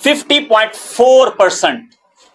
50.4%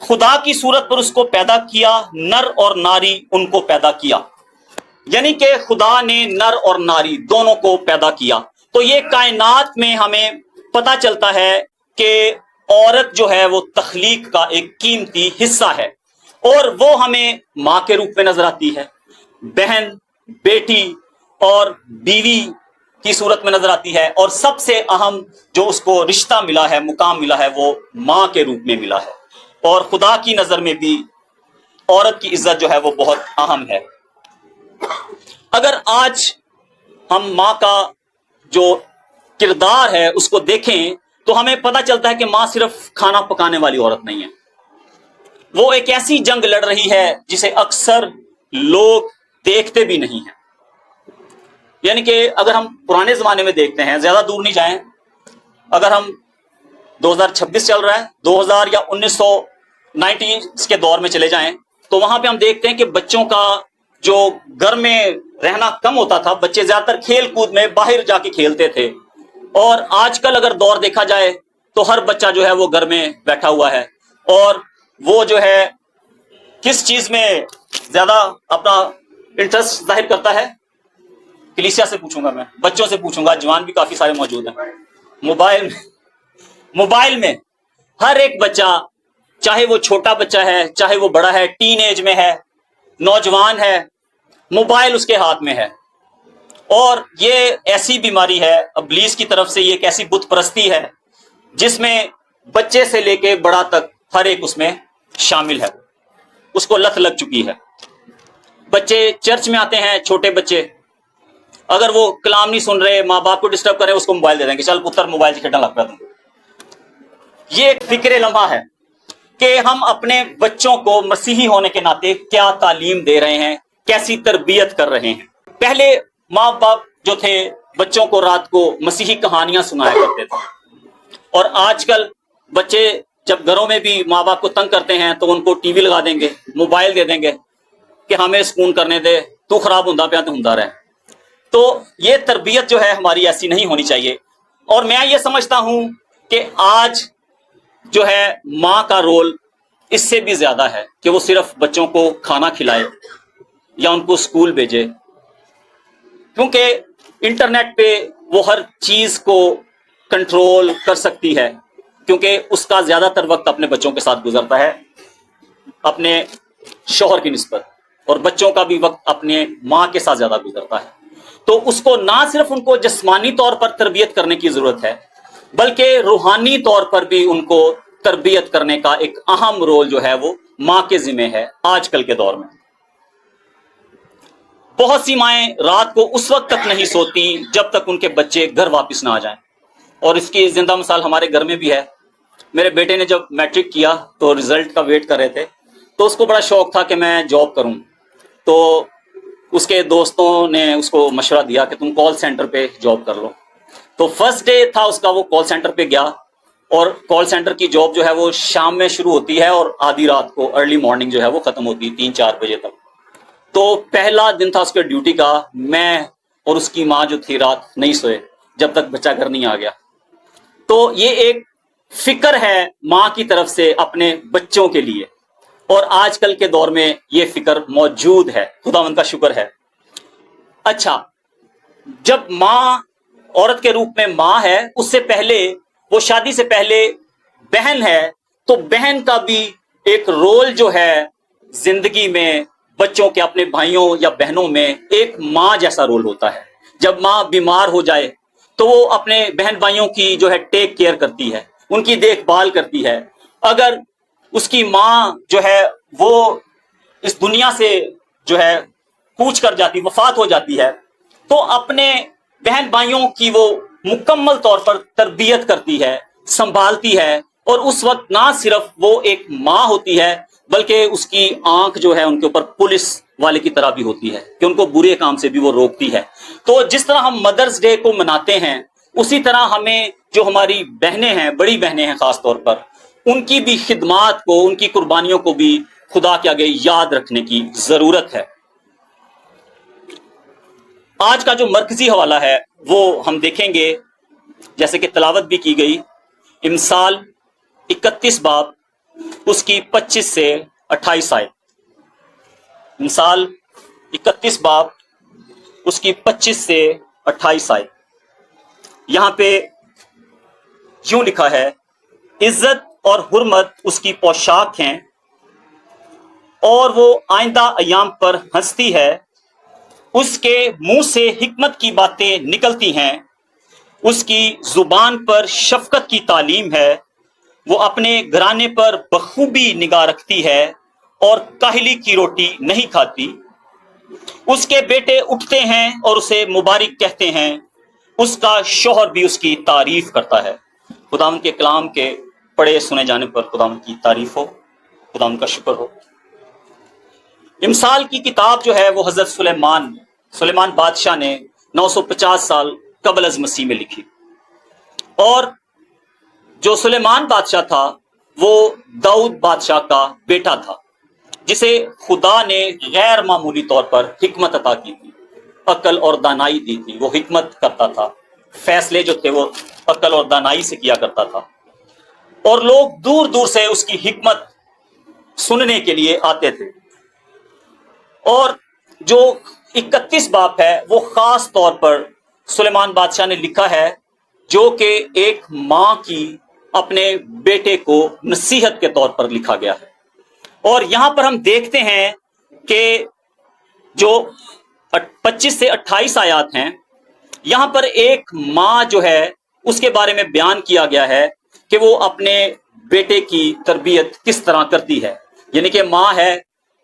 خدا کی صورت پر اس کو پیدا کیا، نر اور ناری ان کو پیدا کیا، یعنی کہ خدا نے نر اور ناری دونوں کو پیدا کیا۔ تو یہ کائنات میں ہمیں پتہ چلتا ہے کہ عورت جو ہے وہ تخلیق کا ایک قیمتی حصہ ہے، اور وہ ہمیں ماں کے روپ میں نظر آتی ہے، بہن، بیٹی اور بیوی کی صورت میں نظر آتی ہے، اور سب سے اہم جو اس کو رشتہ ملا ہے، مقام ملا ہے، وہ ماں کے روپ میں ملا ہے۔ اور خدا کی نظر میں بھی عورت کی عزت جو ہے وہ بہت اہم ہے۔ اگر آج ہم ماں کا جو کردار ہے اس کو دیکھیں تو ہمیں پتہ چلتا ہے کہ ماں صرف کھانا پکانے والی عورت نہیں ہے، وہ ایک ایسی جنگ لڑ رہی ہے جسے اکثر لوگ دیکھتے بھی نہیں ہیں۔ یعنی کہ اگر ہم پرانے زمانے میں دیکھتے ہیں، زیادہ دور نہیں جائیں، اگر ہم 2026 چل رہا ہے، 2000 یا 1990 کے دور میں چلے جائیں تو وہاں پہ ہم دیکھتے ہیں کہ بچوں کا جو گھر میں رہنا کم ہوتا تھا، بچے زیادہ تر کھیل کود میں باہر جا کے کھیلتے تھے، اور آج کل اگر دور دیکھا جائے تو ہر بچہ جو ہے وہ گھر میں بیٹھا ہوا ہے، اور وہ جو ہے کس چیز میں زیادہ اپنا انٹرسٹ ظاہر کرتا ہے؟ کلیسیا سے پوچھوں گا، میں بچوں سے پوچھوں گا، جوان بھی کافی سارے موجود ہیں، موبائل میں ہر ایک بچہ، چاہے وہ چھوٹا بچہ ہے، چاہے وہ بڑا ہے، ٹین ایج میں ہے، نوجوان ہے، موبائل اس کے ہاتھ میں ہے۔ اور یہ ایسی بیماری ہے ابلیس کی طرف سے، یہ ایک ایسی بت پرستی ہے جس میں بچے سے لے کے بڑا تک ہر ایک اس میں شامل ہے، اس کو لت لگ چکی ہے۔ بچے چرچ میں آتے ہیں، چھوٹے بچے، اگر وہ کلام نہیں سن رہے، ماں باپ کو ڈسٹرب کر رہے، اس کو موبائل دے دیں گے، چل پتر موبائل سے کھیلنا لگ پیا تم۔ یہ ایک فکر لمحہ ہے کہ ہم اپنے بچوں کو مسیحی ہونے کے ناطے کیا تعلیم دے رہے ہیں، کیسی تربیت کر رہے ہیں۔ پہلے ماں باپ جو تھے بچوں کو رات کو مسیحی کہانیاں سنایا کرتے تھے، اور آج کل بچے جب گھروں میں بھی ماں باپ کو تنگ کرتے ہیں تو ان کو ٹی وی لگا دیں گے، موبائل دے دیں گے کہ ہمیں سکون کرنے دے، تو خراب ہوندا پیا تو ہوندا رہے۔ تو یہ تربیت جو ہے ہماری ایسی نہیں ہونی چاہیے، اور میں یہ سمجھتا ہوں کہ آج جو ہے ماں کا رول اس سے بھی زیادہ ہے کہ وہ صرف بچوں کو کھانا کھلائے یا ان کو سکول بھیجے، کیونکہ انٹرنیٹ پہ وہ ہر چیز کو کنٹرول کر سکتی ہے، کیونکہ اس کا زیادہ تر وقت اپنے بچوں کے ساتھ گزرتا ہے اپنے شوہر کی نسبت، اور بچوں کا بھی وقت اپنے ماں کے ساتھ زیادہ گزرتا ہے۔ تو اس کو نہ صرف ان کو جسمانی طور پر تربیت کرنے کی ضرورت ہے، بلکہ روحانی طور پر بھی ان کو تربیت کرنے کا ایک اہم رول جو ہے وہ ماں کے ذمہ ہے آج کل کے دور میں۔ بہت سی مائیں رات کو اس وقت تک نہیں سوتی جب تک ان کے بچے گھر واپس نہ آ جائیں، اور اس کی زندہ مثال ہمارے گھر میں بھی ہے۔ میرے بیٹے نے جب میٹرک کیا تو رزلٹ کا ویٹ کر رہے تھے، تو اس کو بڑا شوق تھا کہ میں جاب کروں، تو اس کے دوستوں نے اس کو مشورہ دیا کہ تم کال سینٹر پہ جاب کر لو۔ تو فرسٹ ڈے تھا اس کا، وہ کال سینٹر پہ گیا، اور کال سینٹر کی جاب جو ہے وہ شام میں شروع ہوتی ہے اور آدھی رات کو ارلی مارننگ جو ہے وہ ختم ہوتی ہے 3-4 بجے تک۔ تو پہلا دن تھا اس کے ڈیوٹی کا، میں اور اس کی ماں جو تھی رات نہیں سوئے جب تک بچہ گھر نہیں آ گیا۔ تو یہ ایک فکر ہے ماں کی طرف سے اپنے بچوں کے لیے، اور آج کل کے دور میں یہ فکر موجود ہے، خداوند کا شکر ہے۔ اچھا، جب ماں عورت کے روپ میں ماں ہے، اس سے پہلے وہ شادی سے پہلے بہن ہے، تو بہن کا بھی ایک رول جو ہے زندگی میں بچوں کے، اپنے بھائیوں یا بہنوں میں ایک ماں جیسا رول ہوتا ہے۔ جب ماں بیمار ہو جائے تو وہ اپنے بہن بھائیوں کی جو ہے ٹیک کیئر کرتی ہے، ان کی دیکھ بھال کرتی ہے۔ اگر اس کی ماں جو ہے وہ اس دنیا سے جو ہے کوچ کر جاتی، وفات ہو جاتی ہے، تو اپنے بہن بھائیوں کی وہ مکمل طور پر تربیت کرتی ہے، سنبھالتی ہے، اور اس وقت نہ صرف وہ ایک ماں ہوتی ہے بلکہ اس کی آنکھ جو ہے ان کے اوپر پولیس والے کی طرح بھی ہوتی ہے کہ ان کو برے کام سے بھی وہ روکتی ہے۔ تو جس طرح ہم مدرس ڈے کو مناتے ہیں، اسی طرح ہمیں جو ہماری بہنیں ہیں، بڑی بہنیں ہیں خاص طور پر، ان کی بھی خدمات کو، ان کی قربانیوں کو بھی خدا کے آگے یاد رکھنے کی ضرورت ہے۔ آج کا جو مرکزی حوالہ ہے وہ ہم دیکھیں گے، جیسے کہ تلاوت بھی کی گئی، امثال 31 باب اس کی 25 سے 28 آیت. مثال 31 باب اس کی 25 سے 28 آیت. یہاں پہ یوں لکھا ہے: عزت اور حرمت اس کی پوشاک ہیں اور وہ آئندہ ایام پر ہنستی ہے. اس کے منہ سے حکمت کی باتیں نکلتی ہیں، اس کی زبان پر شفقت کی تعلیم ہے. وہ اپنے گھرانے پر بخوبی نگاہ رکھتی ہے اور کاہلی کی روٹی نہیں کھاتی. اس کے بیٹے اٹھتے ہیں اور اسے مبارک کہتے ہیں، اس کا شوہر بھی اس کی تعریف کرتا ہے. خداوند کے کلام کے پڑھے سنے جانے پر خداوند کی تعریف ہو، خداوند کا شکر ہو. امثال کی کتاب جو ہے وہ حضرت سلیمان بادشاہ نے 950 سال قبل از مسیح میں لکھی. اور جو سلیمان بادشاہ تھا وہ داؤد بادشاہ کا بیٹا تھا، جسے خدا نے غیر معمولی طور پر حکمت عطا کی تھی، عقل اور دانائی دی تھی. وہ حکمت کرتا تھا، فیصلے جو تھے وہ عقل اور دانائی سے کیا کرتا تھا، اور لوگ دور دور سے اس کی حکمت سننے کے لیے آتے تھے. اور جو 31 باب ہے وہ خاص طور پر سلیمان بادشاہ نے لکھا ہے، جو کہ ایک ماں کی اپنے بیٹے کو نصیحت کے طور پر لکھا گیا ہے. اور یہاں پر ہم دیکھتے ہیں کہ جو 25 سے 28 آیات ہیں، یہاں پر ایک ماں جو ہے اس کے بارے میں بیان کیا گیا ہے کہ وہ اپنے بیٹے کی تربیت کس طرح کرتی ہے. یعنی کہ ماں ہے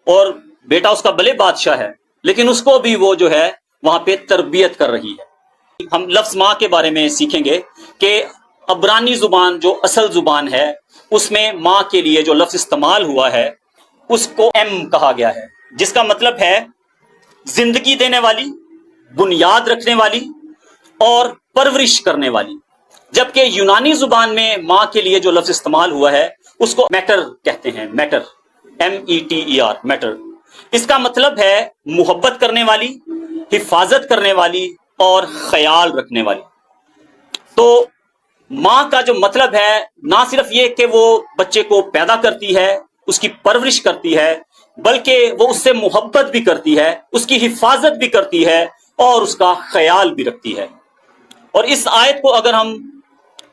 اور بیٹا اس کا بھلے بادشاہ ہے، لیکن اس کو بھی وہ جو ہے وہاں پہ تربیت کر رہی ہے. ہم لفظ ماں کے بارے میں سیکھیں گے کہ عبرانی زبان جو اصل زبان ہے اس میں ماں کے لیے جو لفظ استعمال ہوا ہے اس کو ایم کہا گیا ہے، جس کا مطلب ہے زندگی دینے والی، بنیاد رکھنے والی اور پرورش کرنے والی. جبکہ یونانی زبان میں ماں کے لیے جو لفظ استعمال ہوا ہے اس کو میٹر کہتے ہیں. Metre, METER، metre. اس کا مطلب ہے محبت کرنے والی، حفاظت کرنے والی اور خیال رکھنے والی. تو ماں کا جو مطلب ہے نہ صرف یہ کہ وہ بچے کو پیدا کرتی ہے، اس کی پرورش کرتی ہے، بلکہ وہ اس سے محبت بھی کرتی ہے، اس کی حفاظت بھی کرتی ہے اور اس کا خیال بھی رکھتی ہے. اور اس آیت کو اگر ہم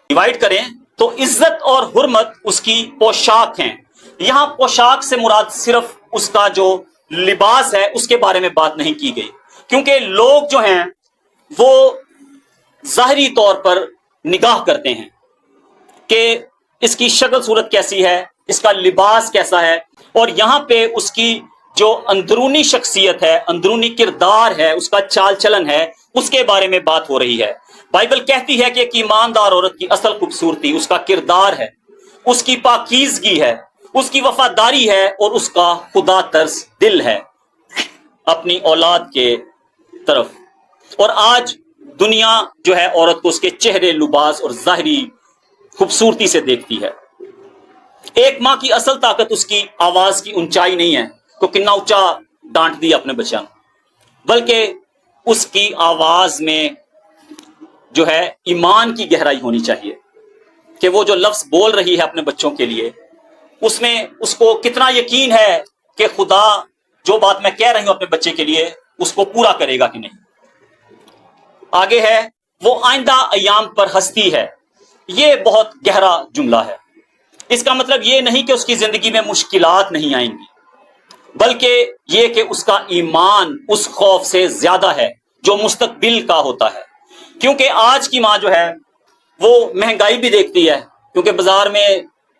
ڈیوائیڈ کریں تو عزت اور حرمت اس کی پوشاک ہیں. یہاں پوشاک سے مراد صرف اس کا جو لباس ہے اس کے بارے میں بات نہیں کی گئی، کیونکہ لوگ جو ہیں وہ ظاہری طور پر نگاہ کرتے ہیں کہ اس کی شکل صورت کیسی ہے، اس کا لباس کیسا ہے، اور یہاں پہ اس کی جو اندرونی شخصیت ہے، اندرونی کردار ہے، اس کا چال چلن ہے، اس کے بارے میں بات ہو رہی ہے. بائبل کہتی ہے کہ ایک ایماندار عورت کی اصل خوبصورتی اس کا کردار ہے، اس کی پاکیزگی ہے، اس کی وفاداری ہے اور اس کا خدا ترس دل ہے اپنی اولاد کے طرف. اور آج دنیا جو ہے عورت کو اس کے چہرے، لباس اور ظاہری خوبصورتی سے دیکھتی ہے. ایک ماں کی اصل طاقت اس کی آواز کی اونچائی نہیں ہے تو کتنا اونچا ڈانٹ دیا اپنے بچوں، بلکہ اس کی آواز میں جو ہے ایمان کی گہرائی ہونی چاہیے کہ وہ جو لفظ بول رہی ہے اپنے بچوں کے لیے اس میں اس کو کتنا یقین ہے کہ خدا جو بات میں کہہ رہی ہوں اپنے بچے کے لیے اس کو پورا کرے گا کہ نہیں. آگے ہے وہ آئندہ ایام پر ہستی ہے. یہ بہت گہرا جملہ ہے. اس کا مطلب یہ نہیں کہ اس کی زندگی میں مشکلات نہیں آئیں گی، بلکہ یہ کہ اس کا ایمان اس خوف سے زیادہ ہے جو مستقبل کا ہوتا ہے. کیونکہ آج کی ماں جو ہے وہ مہنگائی بھی دیکھتی ہے، کیونکہ بازار میں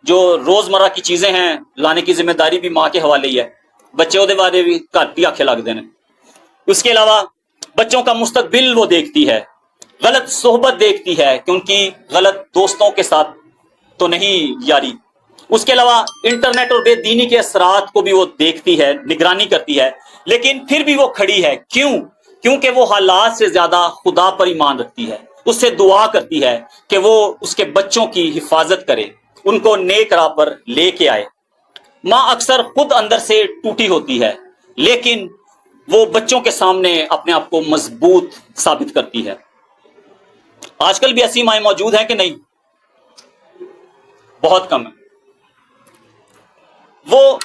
جو روزمرہ کی چیزیں ہیں لانے کی ذمہ داری بھی ماں کے حوالے ہی ہے. بچے وہ بارے بھی گھٹ ہی آنکھیں لگ دینے. اس کے علاوہ بچوں کا مستقبل وہ دیکھتی ہے، غلط صحبت دیکھتی ہے کہ ان کی غلط دوستوں کے ساتھ تو نہیں یاری. اس کے علاوہ انٹرنیٹ اور بے دینی کے اثرات کو بھی وہ دیکھتی ہے، نگرانی کرتی ہے، لیکن پھر بھی وہ کھڑی ہے. کیوں؟ کیونکہ وہ حالات سے زیادہ خدا پر ایمان رکھتی ہے. اس سے دعا کرتی ہے کہ وہ اس کے بچوں کی حفاظت کرے، ان کو نیک راہ پر لے کے آئے. ماں اکثر خود اندر سے ٹوٹی ہوتی ہے، لیکن وہ بچوں کے سامنے اپنے آپ کو مضبوط ثابت کرتی ہے. آج کل بھی ایسی مائیں موجود ہیں کہ نہیں؟ بہت کم ہے. وہ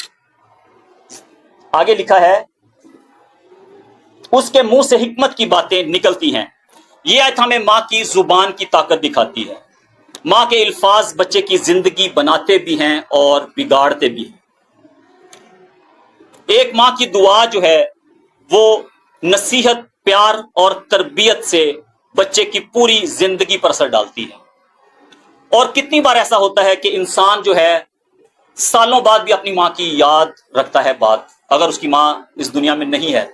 آگے لکھا ہے اس کے منہ سے حکمت کی باتیں نکلتی ہیں. یہ آیت ہمیں ماں کی زبان کی طاقت دکھاتی ہے. ماں کے الفاظ بچے کی زندگی بناتے بھی ہیں اور بگاڑتے بھی ہیں. ایک ماں کی دعا جو ہے وہ نصیحت، پیار اور تربیت سے بچے کی پوری زندگی پر اثر ڈالتی ہے. اور کتنی بار ایسا ہوتا ہے کہ انسان جو ہے سالوں بعد بھی اپنی ماں کی یاد رکھتا ہے بات، اگر اس کی ماں اس دنیا میں نہیں ہے.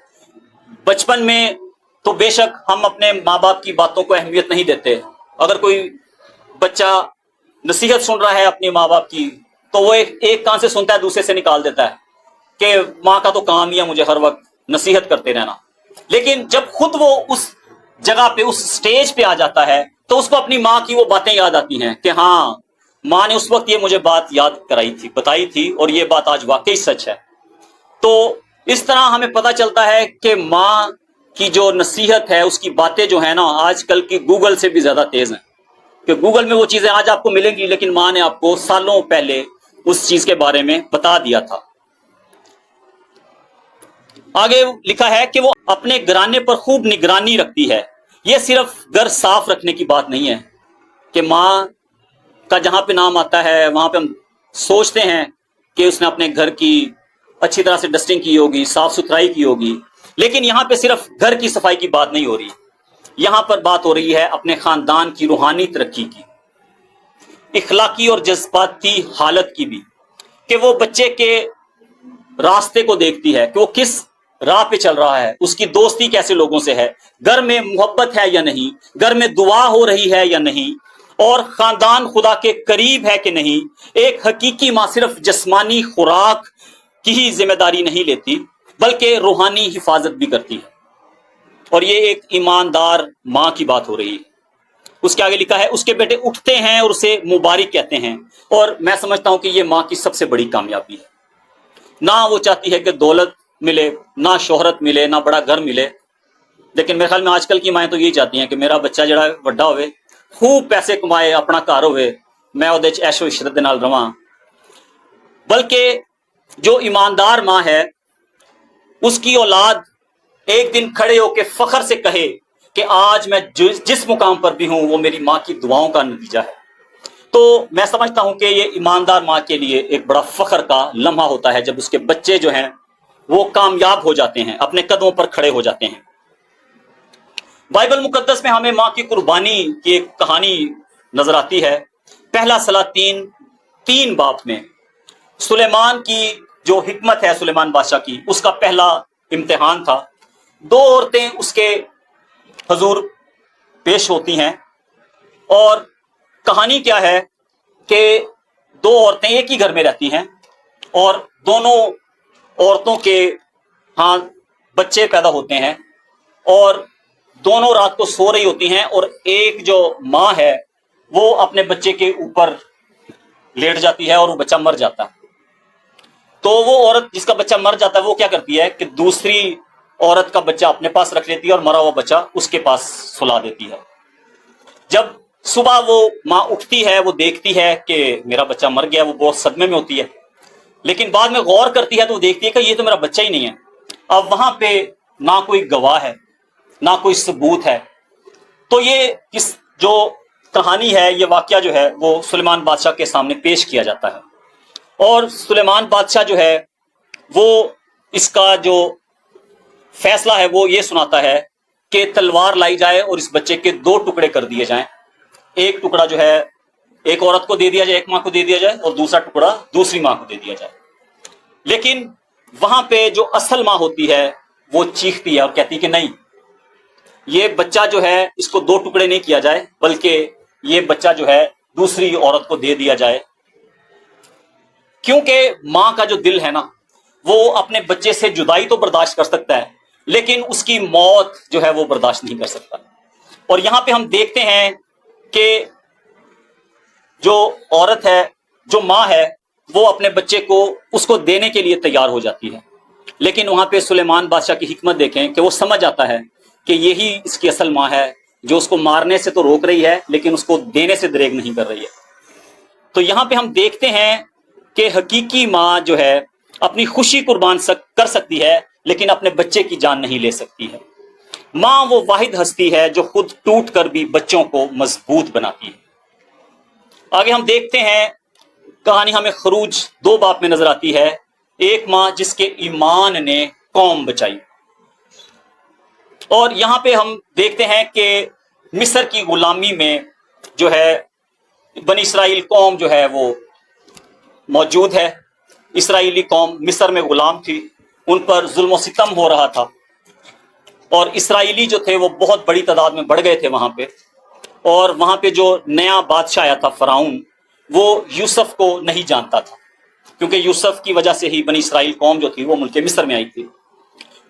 بچپن میں تو بے شک ہم اپنے ماں باپ کی باتوں کو اہمیت نہیں دیتے. اگر کوئی بچہ نصیحت سن رہا ہے اپنے ماں باپ کی تو وہ ایک کان سے سنتا ہے دوسرے سے نکال دیتا ہے کہ ماں کا تو کام ہی ہے مجھے ہر وقت نصیحت کرتے رہنا. لیکن جب خود وہ اس جگہ پہ، اس سٹیج پہ آ جاتا ہے تو اس کو اپنی ماں کی وہ باتیں یاد آتی ہیں کہ ہاں ماں نے اس وقت یہ مجھے بات یاد کرائی تھی، بتائی تھی، اور یہ بات آج واقعی سچ ہے. تو اس طرح ہمیں پتہ چلتا ہے کہ ماں کی جو نصیحت ہے، اس کی باتیں جو ہیں نا آج کل کی گوگل سے بھی زیادہ تیز ہیں. کہ گوگل میں وہ چیزیں آج آپ کو ملیں گی لیکن ماں نے آپ کو سالوں پہلے اس چیز کے بارے میں بتا دیا تھا. آگے لکھا ہے کہ وہ اپنے گھرانے پر خوب نگرانی رکھتی ہے. یہ صرف گھر صاف رکھنے کی بات نہیں ہے کہ ماں کا جہاں پہ نام آتا ہے وہاں پہ ہم سوچتے ہیں کہ اس نے اپنے گھر کی اچھی طرح سے ڈسٹنگ کی ہوگی، صاف ستھرائی کی ہوگی. لیکن یہاں پہ صرف گھر کی صفائی کی بات نہیں ہو رہی، یہاں پر بات ہو رہی ہے اپنے خاندان کی روحانی ترقی کی، اخلاقی اور جذباتی حالت کی بھی، کہ وہ بچے کے راستے کو دیکھتی ہے کہ وہ کس راہ پہ چل رہا ہے، اس کی دوستی کیسے لوگوں سے ہے، گھر میں محبت ہے یا نہیں، گھر میں دعا ہو رہی ہے یا نہیں، اور خاندان خدا کے قریب ہے کہ نہیں. ایک حقیقی ماں صرف جسمانی خوراک کی ہی ذمہ داری نہیں لیتی بلکہ روحانی حفاظت بھی کرتی ہے. اور یہ ایک ایماندار ماں کی بات ہو رہی ہے. اس کے آگے لکھا ہے اس کے بیٹے اٹھتے ہیں اور اسے مبارک کہتے ہیں. اور میں سمجھتا ہوں کہ یہ ماں کی سب سے بڑی کامیابی ہے. نہ وہ چاہتی ہے کہ دولت ملے، نہ شہرت ملے، نہ بڑا گھر ملے، لیکن میرے خیال میں آج کل کی مائیں تو یہی چاہتی ہیں کہ میرا بچہ جڑا بڑا ہوئے، خوب پیسے کمائے، اپنا گھر ہوئے، میں وہ عیش و عشرت دے نال رواں. بلکہ جو ایماندار ماں ہے اس کی اولاد ایک دن کھڑے ہو کے فخر سے کہے کہ آج میں جس مقام پر بھی ہوں وہ میری ماں کی دعاؤں کا نتیجہ ہے. تو میں سمجھتا ہوں کہ یہ ایماندار ماں کے لیے ایک بڑا فخر کا لمحہ ہوتا ہے جب اس کے بچے جو ہیں وہ کامیاب ہو جاتے ہیں، اپنے قدموں پر کھڑے ہو جاتے ہیں. بائبل مقدس میں ہمیں ماں کی قربانی کی ایک کہانی نظر آتی ہے. پہلا سلاطین 3 باب میں سلیمان کی جو حکمت ہے، سلیمان بادشاہ کی، اس کا پہلا امتحان تھا. 2 عورتیں اس کے حضور پیش ہوتی ہیں، اور کہانی کیا ہے کہ 2 عورتیں ایک ہی گھر میں رہتی ہیں اور دونوں عورتوں کے ہاں بچے پیدا ہوتے ہیں، اور دونوں رات کو سو رہی ہوتی ہیں، اور ایک جو ماں ہے وہ اپنے بچے کے اوپر لیٹ جاتی ہے اور وہ بچہ مر جاتا ہے. تو وہ عورت جس کا بچہ مر جاتا ہے وہ کیا کرتی ہے کہ دوسری عورت کا بچہ اپنے پاس رکھ لیتی ہے اور مرا ہوا بچہ اس کے پاس سلا دیتی ہے. جب صبح وہ ماں اٹھتی ہے، وہ دیکھتی ہے کہ میرا بچہ مر گیا، وہ بہت صدمے میں ہوتی ہے. لیکن بعد میں غور کرتی ہے تو وہ دیکھتی ہے کہ یہ تو میرا بچہ ہی نہیں ہے. اب وہاں پہ نہ کوئی گواہ ہے، نہ کوئی ثبوت ہے. تو یہ جو کہانی ہے، یہ واقعہ جو ہے وہ سلیمان بادشاہ کے سامنے پیش کیا جاتا ہے. اور سلیمان بادشاہ جو ہے وہ اس کا جو فیصلہ ہے وہ یہ سناتا ہے کہ تلوار لائی جائے اور اس بچے کے 2 ٹکڑے کر دیے جائیں. ایک ٹکڑا جو ہے ایک عورت کو دے دیا جائے، ایک ماں کو دے دیا جائے، اور دوسرا ٹکڑا دوسری ماں کو دے دیا جائے. لیکن وہاں پہ جو اصل ماں ہوتی ہے وہ چیختی ہے اور کہتی کہ نہیں، یہ بچہ جو ہے اس کو 2 ٹکڑے نہیں کیا جائے بلکہ یہ بچہ جو ہے دوسری عورت کو دے دیا جائے. کیونکہ ماں کا جو دل ہے نا وہ اپنے بچے سے جدائی تو برداشت کر سکتا ہے لیکن اس کی موت جو ہے وہ برداشت نہیں کر سکتا. اور یہاں پہ ہم دیکھتے ہیں کہ جو عورت ہے، جو ماں ہے، وہ اپنے بچے کو اس کو دینے کے لیے تیار ہو جاتی ہے. لیکن وہاں پہ سلیمان بادشاہ کی حکمت دیکھیں کہ وہ سمجھ آتا ہے کہ یہی اس کی اصل ماں ہے جو اس کو مارنے سے تو روک رہی ہے لیکن اس کو دینے سے دریغ نہیں کر رہی ہے. تو یہاں پہ ہم دیکھتے ہیں کہ حقیقی ماں جو ہے اپنی خوشی قربان کر سکتی ہے لیکن اپنے بچے کی جان نہیں لے سکتی ہے۔ ماں وہ واحد ہستی ہے جو خود ٹوٹ کر بھی بچوں کو مضبوط بناتی ہے۔ آگے ہم دیکھتے ہیں کہانی ہمیں خروج 2 باب میں نظر آتی ہے، ایک ماں جس کے ایمان نے قوم بچائی۔ اور یہاں پہ ہم دیکھتے ہیں کہ مصر کی غلامی میں جو ہے بنی اسرائیل قوم جو ہے وہ موجود ہے۔ اسرائیلی قوم مصر میں غلام تھی، ان پر ظلم و ستم ہو رہا تھا، اور اسرائیلی جو تھے وہ بہت بڑی تعداد میں بڑھ گئے تھے وہاں پہ، اور وہاں پہ جو نیا بادشاہ آیا تھا فرعون، وہ یوسف کو نہیں جانتا تھا، کیونکہ یوسف کی وجہ سے ہی بنی اسرائیل قوم جو تھی وہ ملک مصر میں آئی تھی۔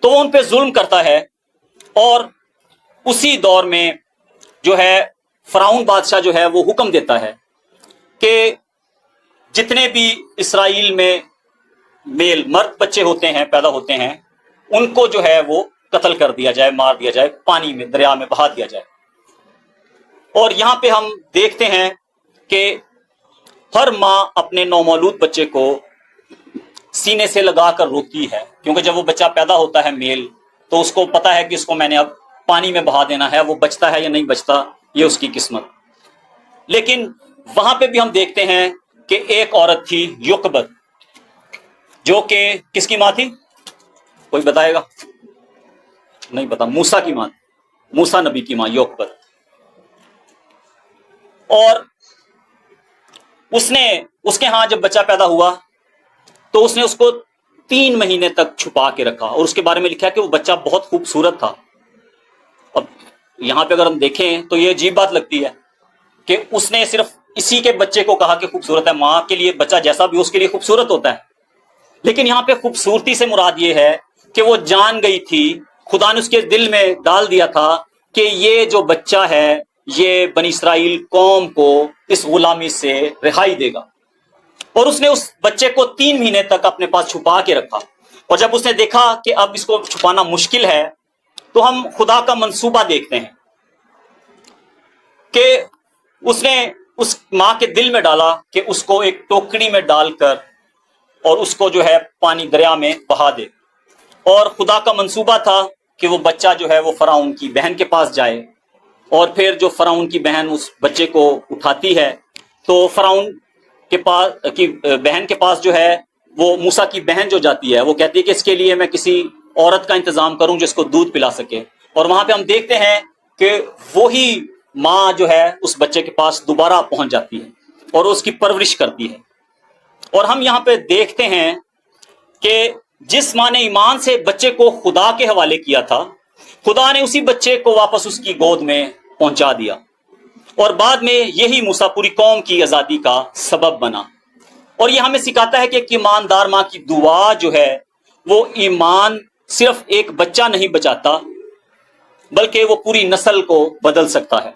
تو وہ ان پہ ظلم کرتا ہے، اور اسی دور میں جو ہے فرعون بادشاہ جو ہے وہ حکم دیتا ہے کہ جتنے بھی اسرائیل میں مرد بچے ہوتے ہیں، پیدا ہوتے ہیں، ان کو جو ہے وہ قتل کر دیا جائے، مار دیا جائے، پانی میں، دریا میں بہا دیا جائے۔ اور یہاں پہ ہم دیکھتے ہیں کہ ہر ماں اپنے نومولود بچے کو سینے سے لگا کر روتی ہے، کیونکہ جب وہ بچہ پیدا ہوتا ہے میل، تو اس کو پتا ہے کہ اس کو میں نے اب پانی میں بہا دینا ہے، وہ بچتا ہے یا نہیں بچتا یہ اس کی قسمت۔ لیکن وہاں پہ بھی ہم دیکھتے ہیں کہ ایک عورت تھی یوکبد، جو کہ کس کی ماں تھی؟ کوئی بتائے گا؟ نہیں پتا۔ موسیٰ کی ماں، موسیٰ نبی کی ماں یوکبد۔ اور اس کے ہاں جب بچہ پیدا ہوا تو اس نے اس کو 3 مہینے تک چھپا کے رکھا، اور اس کے بارے میں لکھا ہے کہ وہ بچہ بہت خوبصورت تھا۔ اب یہاں پہ اگر ہم دیکھیں تو یہ عجیب بات لگتی ہے کہ اس نے صرف اسی کے بچے کو کہا کہ خوبصورت ہے۔ ماں کے لیے بچہ جیسا بھی اس کے لیے خوبصورت ہوتا ہے، لیکن یہاں پہ خوبصورتی سے مراد یہ ہے کہ وہ جان گئی تھی، خدا نے اس کے دل میں ڈال دیا تھا کہ یہ جو بچہ ہے یہ بنی اسرائیل قوم کو اس غلامی سے رہائی دے گا، اور اس نے اس بچے کو 3 مہینے تک اپنے پاس چھپا کے رکھا۔ اور جب اس نے دیکھا کہ اب اس کو چھپانا مشکل ہے، تو ہم خدا کا منصوبہ دیکھتے ہیں کہ اس نے اس ماں کے دل میں ڈالا کہ اس کو ایک ٹوکری میں ڈال کر اور اس کو جو ہے پانی دریا میں بہا دے۔ اور خدا کا منصوبہ تھا کہ وہ بچہ جو ہے وہ فرعون کی بہن کے پاس جائے، اور پھر جو فرعون کی بہن اس بچے کو اٹھاتی ہے، تو فرعون کے پاس کی بہن کے پاس جو ہے وہ موسیٰ کی بہن جو جاتی ہے، وہ کہتی ہے کہ اس کے لیے میں کسی عورت کا انتظام کروں جو اس کو دودھ پلا سکے۔ اور وہاں پہ ہم دیکھتے ہیں کہ وہی ماں جو ہے اس بچے کے پاس دوبارہ پہنچ جاتی ہے اور اس کی پرورش کرتی ہے۔ اور ہم یہاں پہ دیکھتے ہیں کہ جس ماں نے ایمان سے بچے کو خدا کے حوالے کیا تھا، خدا نے اسی بچے کو واپس اس کی گود میں پہنچا دیا، اور بعد میں یہی موسیٰ پوری قوم کی آزادی کا سبب بنا۔ اور یہ ہمیں سکھاتا ہے کہ ایک ایماندار ماں کی دعا جو ہے وہ ایمان صرف ایک بچہ نہیں بچاتا، بلکہ وہ پوری نسل کو بدل سکتا ہے۔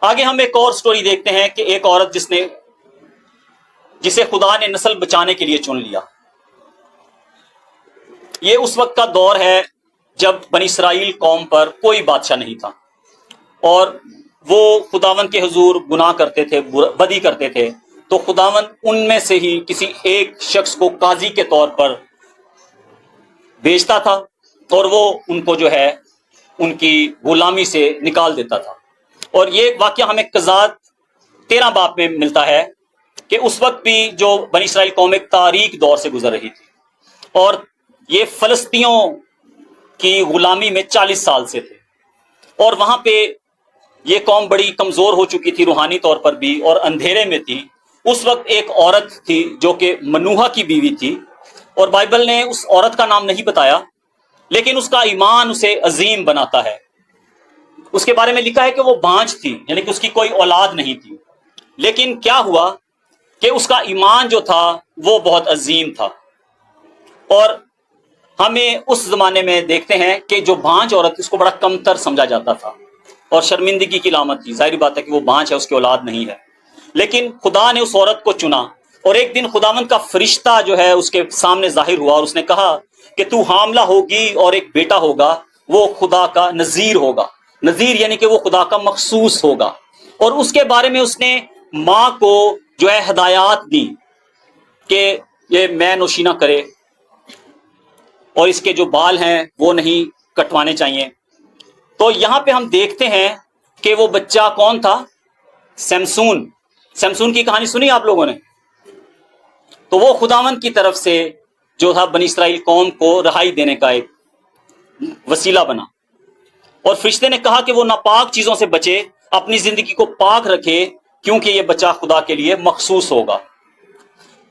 آگے ہم ایک اور سٹوری دیکھتے ہیں کہ ایک عورت جسے خدا نے نسل بچانے کے لیے چن لیا۔ یہ اس وقت کا دور ہے جب بنی اسرائیل قوم پر کوئی بادشاہ نہیں تھا، اور وہ خداوند کے حضور گناہ کرتے تھے، بدی کرتے تھے، تو خداوند ان میں سے ہی کسی ایک شخص کو قاضی کے طور پر بھیجتا تھا، اور وہ ان کو جو ہے ان کی غلامی سے نکال دیتا تھا۔ اور یہ واقعہ ہمیں قضات 13 باب میں ملتا ہے کہ اس وقت بھی جو بنی اسرائیل قوم ایک تاریک دور سے گزر رہی تھی، اور یہ فلسطینیوں کی غلامی میں 40 سال سے تھے، اور وہاں پہ یہ قوم بڑی کمزور ہو چکی تھی روحانی طور پر بھی، اور اندھیرے میں تھی۔ اس وقت ایک عورت تھی جو کہ منوحہ کی بیوی تھی، اور بائبل نے اس عورت کا نام نہیں بتایا، لیکن اس کا ایمان اسے عظیم بناتا ہے۔ اس کے بارے میں لکھا ہے کہ وہ بانجھ تھی، یعنی کہ اس کی کوئی اولاد نہیں تھی، لیکن کیا ہوا کہ اس کا ایمان جو تھا وہ بہت عظیم تھا۔ اور ہمیں اس زمانے میں دیکھتے ہیں کہ جو بانجھ عورت اس کو بڑا کمتر سمجھا جاتا تھا، اور شرمندگی کی علامت تھی۔ ظاہری بات ہے کہ وہ بانجھ ہے، اس کی اولاد نہیں ہے، لیکن خدا نے اس عورت کو چنا۔ اور ایک دن خداوند کا فرشتہ جو ہے اس کے سامنے ظاہر ہوا، اور اس نے کہا کہ تو حاملہ ہوگی اور ایک بیٹا ہوگا، وہ خدا کا نذیر ہوگا۔ نذیر یعنی کہ وہ خدا کا مخصوص ہوگا، اور اس کے بارے میں اس نے ماں کو جو ہے ہدایات دی کہ یہ میں نوشی نہ کرے اور اس کے جو بال ہیں وہ نہیں کٹوانے چاہیے. تو یہاں پہ ہم دیکھتے ہیں کہ وہ بچہ کون تھا؟ سمسون. سمسون کی کہانی سنی آپ لوگوں نے؟ تو وہ خداوند کی طرف سے جو تھا بنی اسرائیل قوم کو رہائی دینے کا ایک وسیلہ بنا. اور فرشتے نے کہا کہ وہ ناپاک چیزوں سے بچے، اپنی زندگی کو پاک رکھے، کیونکہ یہ بچہ خدا کے لیے مخصوص ہوگا.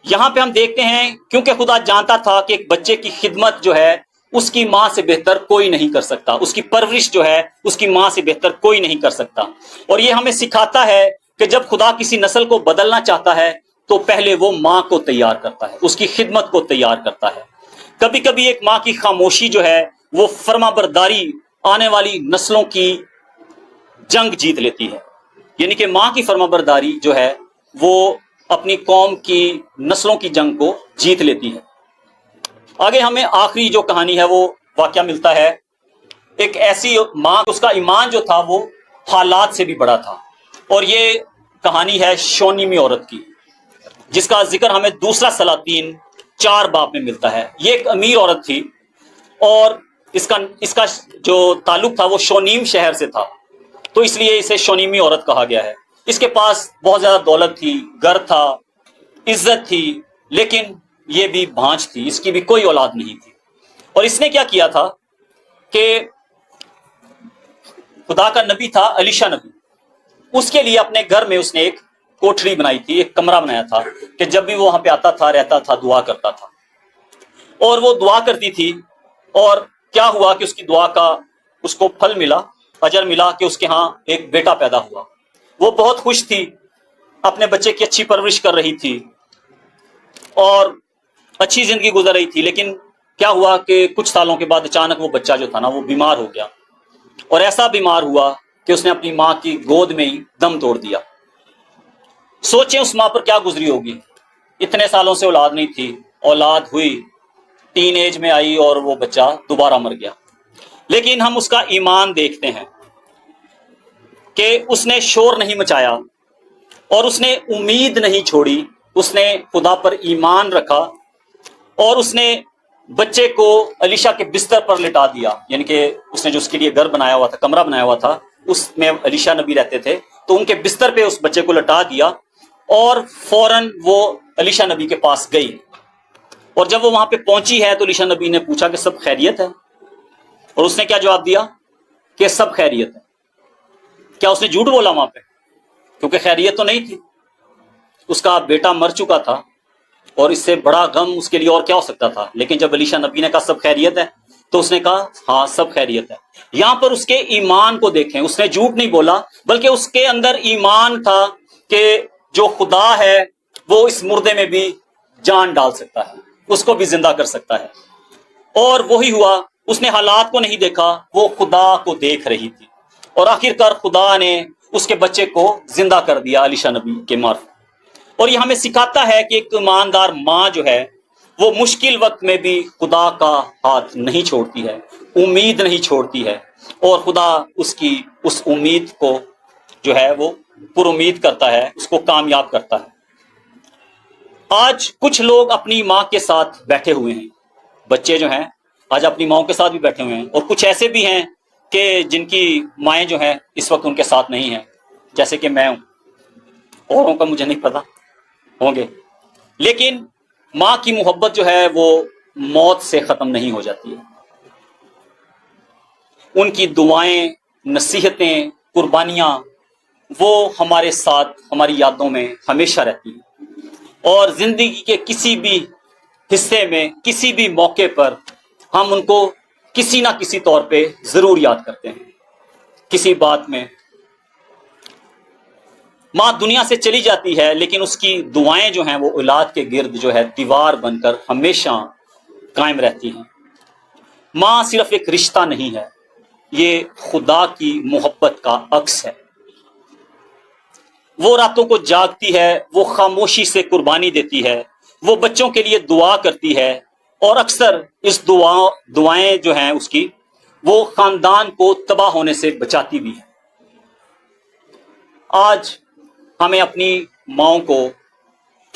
یہاں پہ ہم دیکھتے ہیں کیونکہ خدا جانتا تھا کہ ایک بچے کی خدمت جو ہے اس کی ماں سے بہتر کوئی نہیں کر سکتا، اس کی پرورش جو ہے اس کی ماں سے بہتر کوئی نہیں کر سکتا. اور یہ ہمیں سکھاتا ہے کہ جب خدا کسی نسل کو بدلنا چاہتا ہے تو پہلے وہ ماں کو تیار کرتا ہے، اس کی خدمت کو تیار کرتا ہے. کبھی کبھی ایک ماں کی خاموشی جو ہے وہ فرما برداری آنے والی نسلوں کی جنگ جیت لیتی ہے. یعنی کہ ماں کی فرما برداری جو ہے وہ اپنی قوم کی نسلوں کی جنگ کو جیت لیتی ہے. آگے ہمیں آخری جو کہانی ہے وہ واقعہ ملتا ہے ایک ایسی ماں، اس کا ایمان جو تھا وہ حالات سے بھی بڑا تھا. اور یہ کہانی ہے شونیمی عورت کی، جس کا ذکر ہمیں دوسرا سلاطین 4 باب میں ملتا ہے. یہ ایک امیر عورت تھی اور اس کا جو تعلق تھا وہ شونیم شہر سے تھا، تو اس لیے اسے شونیمی عورت کہا گیا ہے. اس کے پاس بہت زیادہ دولت تھی، گھر تھا، عزت تھی، لیکن یہ بھی بھانج تھی، اس کی بھی کوئی اولاد نہیں تھی. اور اس نے کیا کیا تھا کہ خدا کا نبی تھا الیشا نبی، اس کے لیے اپنے گھر میں اس نے ایک کوٹھری بنائی تھی، ایک کمرہ بنایا تھا کہ جب بھی وہ وہاں پہ آتا تھا، رہتا تھا، دعا کرتا تھا. اور وہ دعا کرتی تھی اور کیا ہوا کہ اس کی دعا کا اس کو پھل ملا، اجر ملا کہ اس کے ہاں ایک بیٹا پیدا ہوا. وہ بہت خوش تھی، اپنے بچے کی اچھی پرورش کر رہی تھی اور اچھی زندگی گزر رہی تھی. لیکن کیا ہوا کہ کچھ سالوں کے بعد اچانک وہ بچہ جو تھا نا وہ بیمار ہو گیا، اور ایسا بیمار ہوا کہ اس نے اپنی ماں کی گود میں ہی دم توڑ دیا. سوچیں اس ماں پر کیا گزری ہوگی. اتنے سالوں سے اولاد نہیں تھی، اولاد ہوئی، ٹین ایج میں آئی اور وہ بچہ دوبارہ مر گیا. لیکن ہم اس کا ایمان دیکھتے ہیں کہ اس نے شور نہیں مچایا اور اس نے امید نہیں چھوڑی، اس نے خدا پر ایمان رکھا اور اس نے بچے کو الیشا کے بستر پر لٹا دیا. یعنی کہ اس نے جو اس کے لیے گھر بنایا ہوا تھا، کمرہ بنایا ہوا تھا، اس میں الیشا نبی رہتے تھے، تو ان کے بستر پہ اس بچے کو لٹا دیا اور فوراً وہ الیشا نبی کے پاس گئی. اور جب وہ وہاں پہ پہنچی ہے تو الیشا نبی نے پوچھا کہ سب خیریت ہے؟ اور اس نے کیا جواب دیا کہ سب خیریت ہے. کیا اس نے جھوٹ بولا وہاں پہ؟ کیونکہ خیریت تو نہیں تھی، اس کا بیٹا مر چکا تھا اور اس سے بڑا غم اس کے لیے اور کیا ہو سکتا تھا. لیکن جب الیشا نبی نے کہا سب خیریت ہے تو اس نے کہا ہاں سب خیریت ہے. یہاں پر اس کے ایمان کو دیکھیں، اس نے جھوٹ نہیں بولا بلکہ اس کے اندر ایمان تھا کہ جو خدا ہے وہ اس مردے میں بھی جان ڈال سکتا ہے، اس کو بھی زندہ کر سکتا ہے. اور وہی ہوا، اس نے حالات کو نہیں دیکھا، وہ خدا کو دیکھ رہی تھی اور آخر کار خدا نے اس کے بچے کو زندہ کر دیا الیشا نبی کے معرفت. اور یہ ہمیں سکھاتا ہے کہ ایک ایماندار ماں جو ہے وہ مشکل وقت میں بھی خدا کا ہاتھ نہیں چھوڑتی ہے، امید نہیں چھوڑتی ہے، اور خدا اس کی اس امید کو جو ہے وہ پر امید کرتا ہے، اس کو کامیاب کرتا ہے. آج کچھ لوگ اپنی ماں کے ساتھ بیٹھے ہوئے ہیں، بچے جو ہیں آج اپنی ماں کے ساتھ بھی بیٹھے ہوئے ہیں، اور کچھ ایسے بھی ہیں کہ جن کی مائیں جو ہیں اس وقت ان کے ساتھ نہیں ہیں، جیسے کہ میں ہوں، اوروں کا مجھے نہیں پتا ہوں گے. لیکن ماں کی محبت جو ہے وہ موت سے ختم نہیں ہو جاتی ہے. ان کی دعائیں، نصیحتیں، قربانیاں وہ ہمارے ساتھ ہماری یادوں میں ہمیشہ رہتی ہیں، اور زندگی کے کسی بھی حصے میں، کسی بھی موقع پر ہم ان کو کسی نہ کسی طور پہ ضرور یاد کرتے ہیں. کسی بات میں ماں دنیا سے چلی جاتی ہے لیکن اس کی دعائیں جو ہیں وہ اولاد کے گرد جو ہے دیوار بن کر ہمیشہ قائم رہتی ہیں. ماں صرف ایک رشتہ نہیں ہے، یہ خدا کی محبت کا عکس ہے. وہ راتوں کو جاگتی ہے، وہ خاموشی سے قربانی دیتی ہے، وہ بچوں کے لیے دعا کرتی ہے، اور اکثر اس دعائیں جو ہیں اس کی وہ خاندان کو تباہ ہونے سے بچاتی بھی ہے. آج ہمیں اپنی ماؤں کو